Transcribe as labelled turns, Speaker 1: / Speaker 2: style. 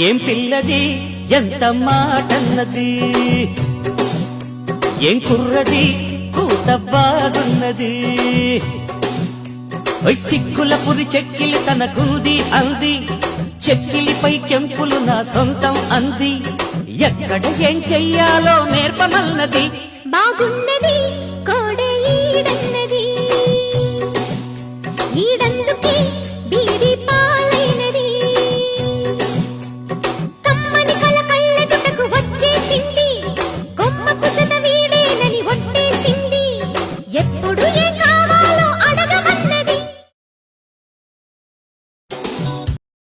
Speaker 1: ఏం పిల్లది ఎంత మాటన్నది, ఏం కుర్రది కూత బాగున్నది. సిక్కుల పురి చెక్కిలి తనకుంది అంది, చెక్కిలిపై కెంపులు నా సొంతం అంది. ఎక్కడ ఏం చెయ్యాలో నేర్పమన్నది.
Speaker 2: బాగున్నది